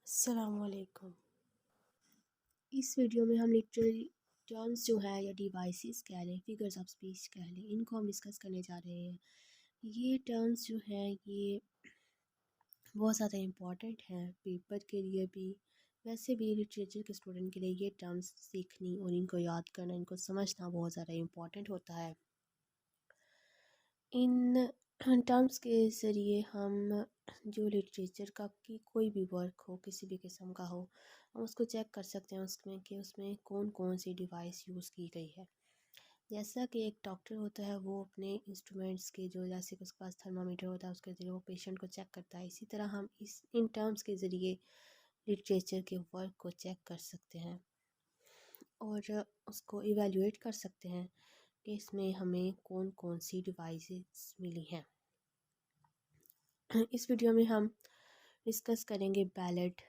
अस्सलामुअलैकुम। इस वीडियो में हम लिटरेरी टर्म्स जो है या डिवाइसेस कह लें, फिगर्स ऑफ स्पीच कह लें, इनको हम डिस्कस करने जा रहे हैं। ये टर्म्स जो है ये बहुत ज़्यादा इम्पॉर्टेंट हैं पेपर के लिए भी, वैसे भी लिटरेचर के स्टूडेंट के लिए ये टर्म्स सीखनी और इनको याद करना, इनको समझना बहुत ज़्यादा इम्पॉर्टेंट होता है। इन टर्म्स के ज़रिए हम जो लिटरेचर का की कोई भी वर्क हो, किसी भी किस्म का हो, हम उसको चेक कर सकते हैं उसमें कि उसमें कौन कौन सी डिवाइस यूज़ की गई है। जैसा कि एक डॉक्टर होता है वो अपने इंस्ट्रूमेंट्स के जो, जैसे कि उसके पास थर्मामीटर होता है, उसके ज़रिए वो पेशेंट को चेक करता है। इसी तरह हम इन टर्म्स के ज़रिए लिटरेचर के वर्क को चेक कर सकते हैं और उसको इवेलुएट कर सकते हैं कि इसमें हमें कौन कौन सी डिवाइसेस मिली हैं। इस वीडियो में हम डिस्कस करेंगे बैलेट।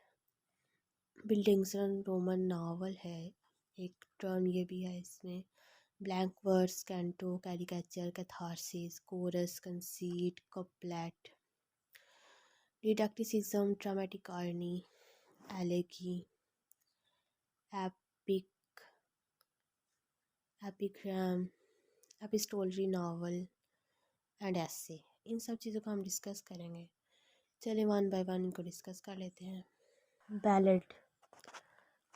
बिल्डिंग्सन रोमन नावल है, एक टर्म ये भी है इसमें। Blank verse, canto, caricature, catharsis, chorus, conceit, couplet, didacticism, dramatic irony, elegy, epic, epigram, epistolary novel and essay. इन सब चीज़ों को हम डिस्कस करेंगे। चलिए वन बाय वन इनको डिस्कस कर लेते हैं। Ballad,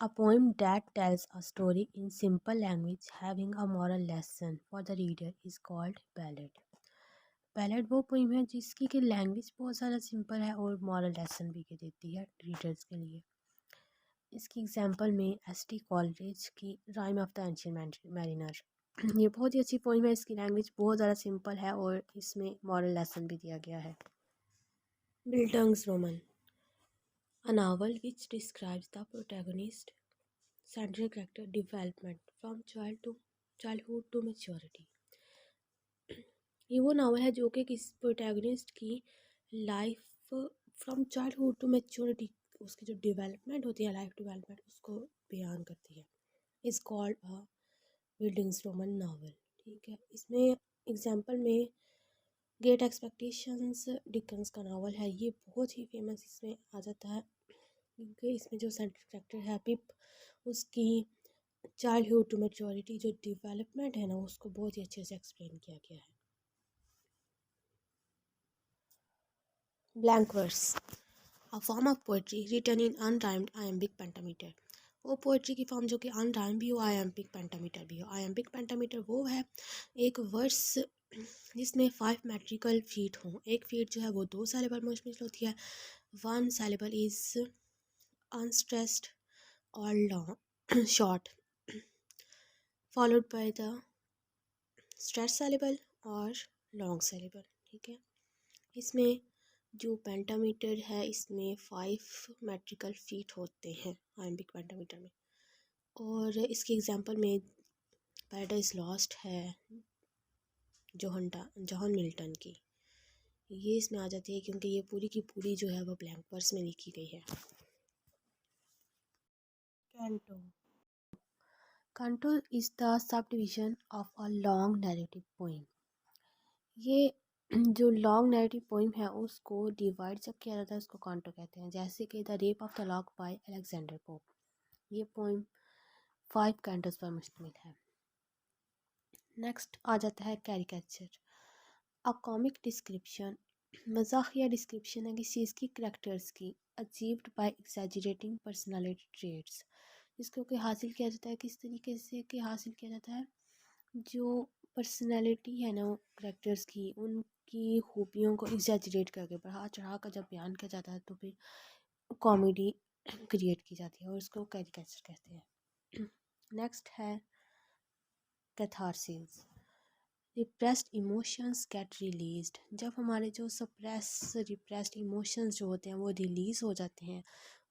a poem that tells a story in simple language having a moral lesson for the reader is called ballad. Ballad वो पोइम है जिसकी कि लैंग्वेज बहुत ज़्यादा सिंपल है और मॉरल लेसन भी के देती है रीडर्स के लिए। इसकी एग्जांपल में एस.टी. कॉलरिज की rhyme of the ancient mariner, ये बहुत ही अच्छी पोइम है। इसकी लैंग्वेज बहुत ज़्यादा सिंपल है और इसमें मॉरल लेसन भी दिया गया है। Buildings Roman, a novel which describes the protagonist central character development from childhood to maturity। ये वो नावल है जो कि किस प्रोटैगनिस्ट की life from childhood to maturity, उसकी जो डेवलपमेंट होती है, लाइफ डेवलपमेंट, उसको बयान करती है। Is called a buildings Roman novel. ठीक है, इसमें एग्जांपल में ग्रेट एक्सपेक्टेशंस डिकन्स का नावल है। ये बहुत ही फेमस इसमें आ जाता है क्योंकि इसमें जो सेंट्रल कैरेक्टर है पिप, उसकी चाइल्डहुड टू मैच्योरिटी जो डेवलपमेंट है ना, उसको बहुत ही अच्छे से एक्सप्लेन किया गया है। Blank verse, a form of poetry written in unrhymed iambic pentameter. वो पोइट्री की फॉर्म जो कि अनराइम भी हो, आयम्बिक पेंटामीटर भी हो। आयम्बिक पेंटामीटर वो है एक वर्स जिसमें 5 मेट्रिकल फीट हों। एक फीट जो है वो 2 सैलेबल मुश्तमिल होती है। 1 सैलेबल इज़ अनस्ट्रेस्ड और long short, followed by the stress syllable और लॉन्ग सैलेबल। ठीक है, इसमें जो पेंटामीटर है इसमें 5 मेट्रिकल फीट होते हैं आयम्बिक पेंटामीटर में। और इसके एग्जांपल में पैराडाइज लॉस्ट है जॉन मिल्टन की, ये इसमें आ जाती है क्योंकि ये पूरी की पूरी जो है वो ब्लैंक वर्स में लिखी गई है। Canto, canto is the sub division of a long narrative poem. ये जो लॉन्ग नैरेटिव पोइम है उसको डिवाइड जब किया जाता है उसको कांटो कहते हैं। जैसे कि the rape of the lock by Alexander Pope, ये पोइम 5 कैंटोस पर मुश्तमिल है। नेक्स्ट आ जाता है कैरिकेचर, अ कॉमिक डिस्क्रिप्शन, मज़ाहिया डिस्क्रिप्शन है किसी चीज़ की करैक्टर्स की, achieved by exaggerating personality traits, जिसको कि हासिल किया जाता है किस तरीके से कि हासिल किया जाता है जो पर्सनालिटी है ना करैक्टर्स की, उनकी खूबियों को एग्जैजरेट करके बढ़ा चढ़ा कर जब बयान किया जाता है तो फिर कॉमेडी क्रिएट की जाती है और उसको कैरिकेचर कहते हैं। नेक्स्ट है catharsis, repressed emotions gate released, जब हमारे जो रिप्रेस्ड इमोशंस जो होते हैं वो रिलीज़ हो जाते हैं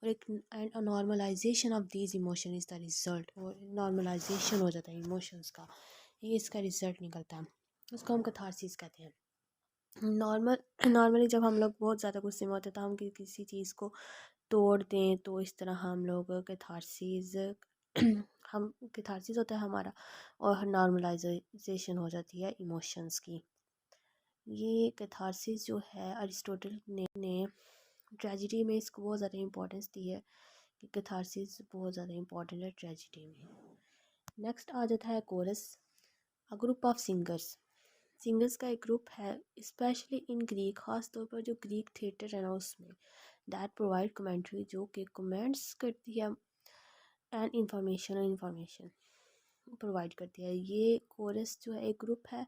और एक end normalisation of these emotion is the result, और नॉर्मलाइजेशन हो जाता है इमोशंस का, ये इसका रिज़ल्ट निकलता है, उसको हम कैथारसिस कहते हैं। नॉर्मली जब हम लोग बहुत ज़्यादा गुस्से में होते हैं तो हम किसी चीज़ को तोड़ दें तो इस तरह हम लोग कैथारसिस हम कैथारसिस होता है हमारा और नॉर्मलाइजेशन हो जाती है इमोशंस की। ये कैथारसिस जो है अरिस्टोटल ने ट्रेजिडी में इसको बहुत ज़्यादा इंपॉर्टेंस दी है कि कैथारसिस बहुत ज़्यादा इंपॉर्टेंट है ट्रेजिडी में। नेक्स्ट आ जाता है chorus, a group of singers. Singers का एक ग्रुप है स्पेशली इन ग्रीक, ख़ास तौर पर जो ग्रीक थिएटर है ना उसमें, दैट प्रोवाइड कमेंट्री, जो कि कमेंट्स करती है एंड इंफॉर्मेशन प्रोवाइड करती है। ये कोरस जो है एक ग्रुप है,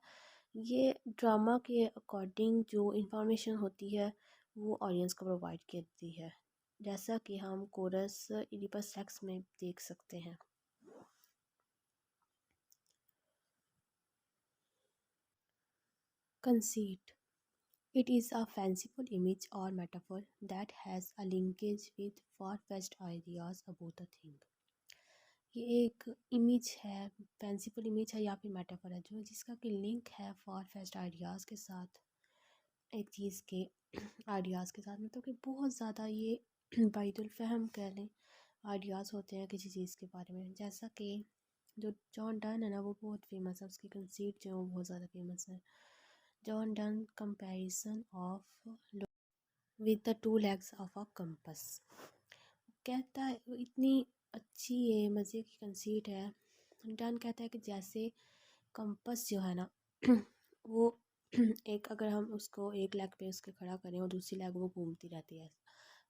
ये ड्रामा के अकॉर्डिंग जो इंफॉर्मेशन होती है वो ऑडियंस को प्रोवाइड करती है, जैसा कि हम कोरस इडिपस रेक्स में देख सकते हैं। Conceit, it is a fanciful image or metaphor that has a linkage with far-fetched ideas about a thing। ये एक इमेज है, फैंसीफुल इमेज है या फिर मेटाफर है जो जिसका कि लिंक है फार फेस्ट आइडियाज़ के साथ, एक चीज़ के आइडियाज़ के साथ, मतलब कि बहुत ज़्यादा ये बैतुल फहम कह लें आइडियाज़ होते हैं किसी चीज़ के बारे में। जैसा कि जो जॉन डन है ना वो बहुत फेमस है, उसकी कंसीट जो है वो बहुत ज़्यादा फेमस है। John Donne comparison of with the two legs of a compass, कहता है इतनी अच्छी है, मज़े की कंसीट है। डन कहता है कि जैसे कंपस जो है ना वो एक, अगर हम उसको एक लेग पे उसके खड़ा करें और दूसरी लेग वो घूमती रहती है,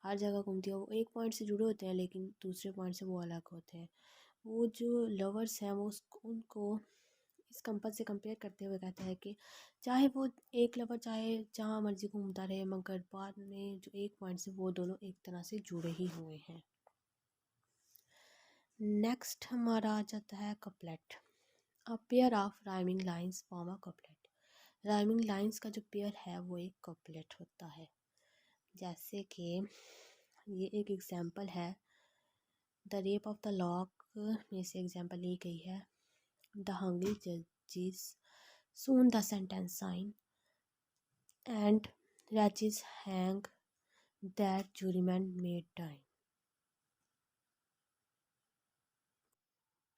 हर जगह घूमती है, वो एक पॉइंट से जुड़े होते हैं लेकिन दूसरे पॉइंट से वो अलग होते हैं। वो जो लवर्स हैं वो उनको इस कंपस से कंपेयर करते हुए कहता है कि चाहे वो एक लवर चाहे जहाँ मर्जी घूमता रहे, मगर बाद में जो एक पॉइंट से वो दोनों एक तरह से जुड़े ही हुए हैं। नेक्स्ट हमारा आ जाता है couplet, a pair of rhyming lines form a couplet. Rhyming lines का जो पेयर है वो एक कपलेट होता है। जैसे कि ये एक एग्जांपल है, the rape of the lock में से एग्जांपल ली गई है। द हंग्री जजेस soon the sentence sign and wretches hang that jurymen made time।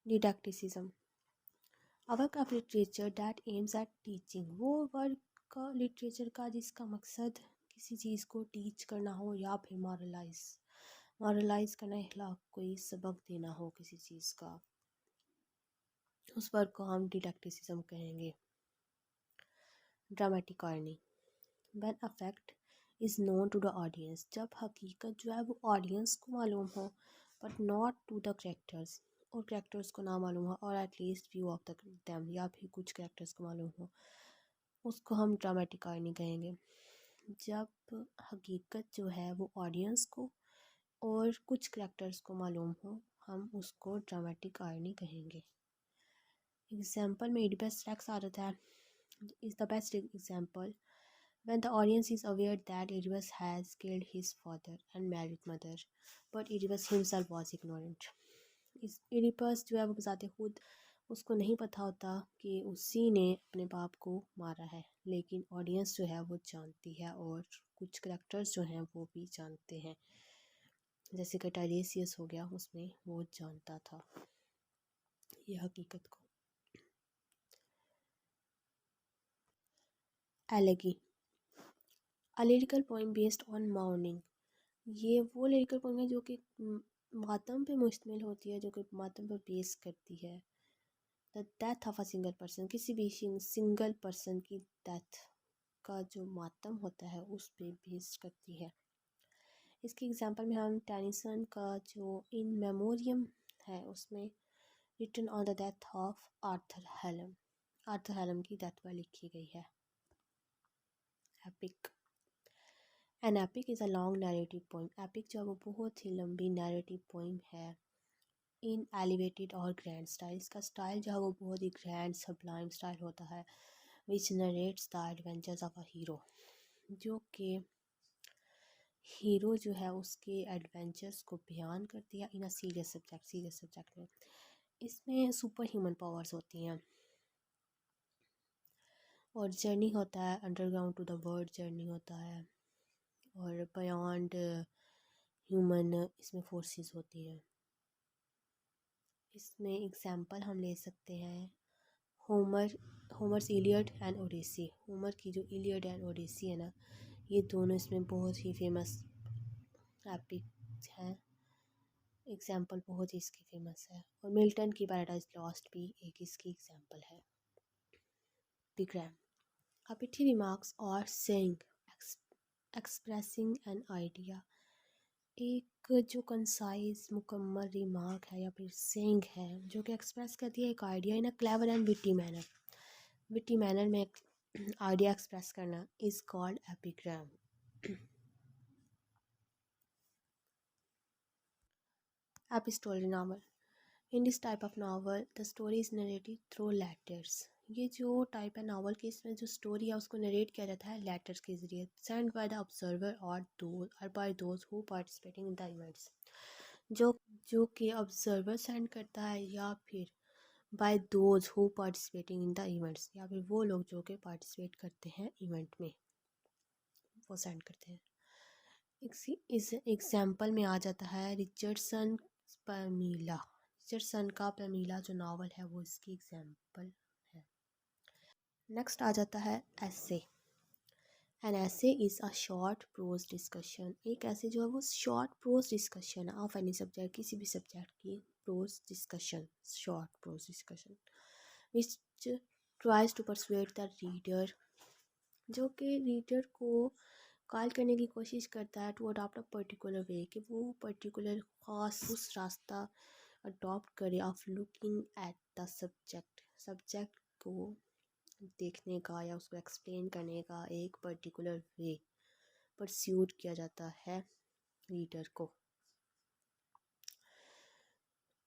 Didacticism, a work of literature that aims at teaching, वो वर्क का लिटरेचर का जिसका मकसद किसी चीज़ को टीच करना हो या फिर मॉरलाइज करना, इखलाक कोई सबक देना हो किसी चीज़ का, उस वर्क को हम डिडक्टिसिज्म कहेंगे। Dramatic irony, when a fact is known to the audience, जब हकीकत जो है वो ऑडियंस को मालूम हो but not to the characters, और करेक्टर्स को ना मालूम हो, और at least view of the them, या फिर कुछ करेक्टर्स को मालूम हो, उसको हम ड्रामेटिक आयरनी कहेंगे। जब हकीकत जो है वो ऑडियंस को और कुछ करेक्टर्स को मालूम हो, हम उसको ड्रामेटिक आयरनी कहेंगे। एग्जाम्पल में इडिपस रेक्स आ जाता है, is the best example when the audience is aware that Oedipus has killed his father and married mother, but Oedipus himself was ignorant। इस Oedipus जो है वो बजाते खुद उसको नहीं पता होता कि उसी ने अपने बाप को मारा है, लेकिन ऑडियंस जो है वो जानती है और कुछ करेक्टर्स जो हैं वो भी जानते हैं, जैसे कि टाइरेसियस हो गया, उसमें वो जानता था ये हकीकत को। एलेगी, अ lyrical poem based on morning, ये वो लिरिकल पोएम है जो कि मातम पे मुश्तमिल होती है, जो कि मातम पर बेस करती है। The death of a single person, किसी भी सिंगल पर्सन की डेथ का जो मातम होता है उस पर बेस करती है। इसके एग्जांपल में हम टेनिसन का जो इन मेमोरियम है उसमें written on the death of Arthur Hallam की डेथ पर लिखी गई है। Epic, an epic is a long narrative poem, epic जो है वो बहुत ही लंबी नैरेटिव पोइम है। इन एलिवेटेड और ग्रैंड स्टाइल, इसका स्टाइल जो है वो बहुत ही ग्रैंड सब्लाइम स्टाइल होता है। Which narrates the adventures of a hero, जो कि हीरो जो है उसके एडवेंचर्स को बयान करती है इन अ सीरियस सब्जेक्ट में। इसमें सुपर ह्यूमन पावर्स होती हैं और जर्नी होता है, underground to the world journey होता है, और बयॉन्ड ह्यूमन इसमें फोर्सेस होती हैं। इसमें एग्जांपल हम ले सकते हैं होमर्स इलियड एंड ओडेसी। होमर की जो इलियड एंड ओडेसी है ना, ये दोनों इसमें बहुत ही फेमस एपिक है, एग्जाम्पल बहुत ही इसकी फेमस है। और मिल्टन की पैराडाइज लॉस्ट भी एक इसकी एग्जाम्पल है। Epigram, a pithy remarks or saying expressing an idea, एक जो कंसाइज मुकम्मल रिमार्क है या फिर सेइंग है जो कि एक्सप्रेस करती है एक idea in a clever and witty manner. Witty manner में आइडिया एक्सप्रेस करना is called epigram. Epistolary novel, in this type of novel the story is narrated through letters. ये जो टाइप है नावल की, इसमें जो स्टोरी है उसको नरेट किया जाता है लेटर्स के ज़रिए, सेंड बाय द ऑब्जर्वर और by those who participating in the events. जो जो कि ऑब्जर्वर सेंड करता है या फिर by those who participating in the events, या फिर वो लोग जो कि पार्टिसिपेट करते हैं इवेंट में, वो सेंड करते हैं। इस एग्जाम्पल में आ जाता है रिचर्डसन परमीला। रिचर्डसन का परमीला जो नावल है वो इसकी एग्जाम्पल है। नेक्स्ट आ जाता है essay. An essay is a short prose discussion, एक ऐसे जो है वो short prose discussion of any subject, किसी भी सब्जेक्ट की prose discussion, short prose discussion which tries to persuade the reader, जो कि रीडर को कॉल करने की कोशिश करता है to adopt a particular way, कि वो पर्टिकुलर ख़ास उस रास्ता अडॉप्ट करे of looking at the subject, subject को देखने का या उसको एक्सप्लेन करने का एक पर्टिकुलर वे परस्यूट किया जाता है रीडर को।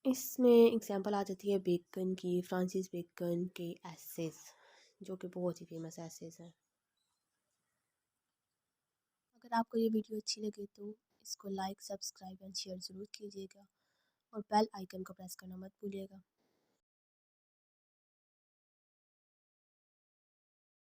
इसमें एग्जांपल आ जाती है बेकन की, फ्रांसिस बेकन के एसेस, जो कि बहुत ही फेमस एसेस हैं। अगर आपको ये वीडियो अच्छी लगे तो इसको लाइक, सब्सक्राइब एंड शेयर ज़रूर कीजिएगा और बेल आइकन को प्रेस करना मत भूलिएगा।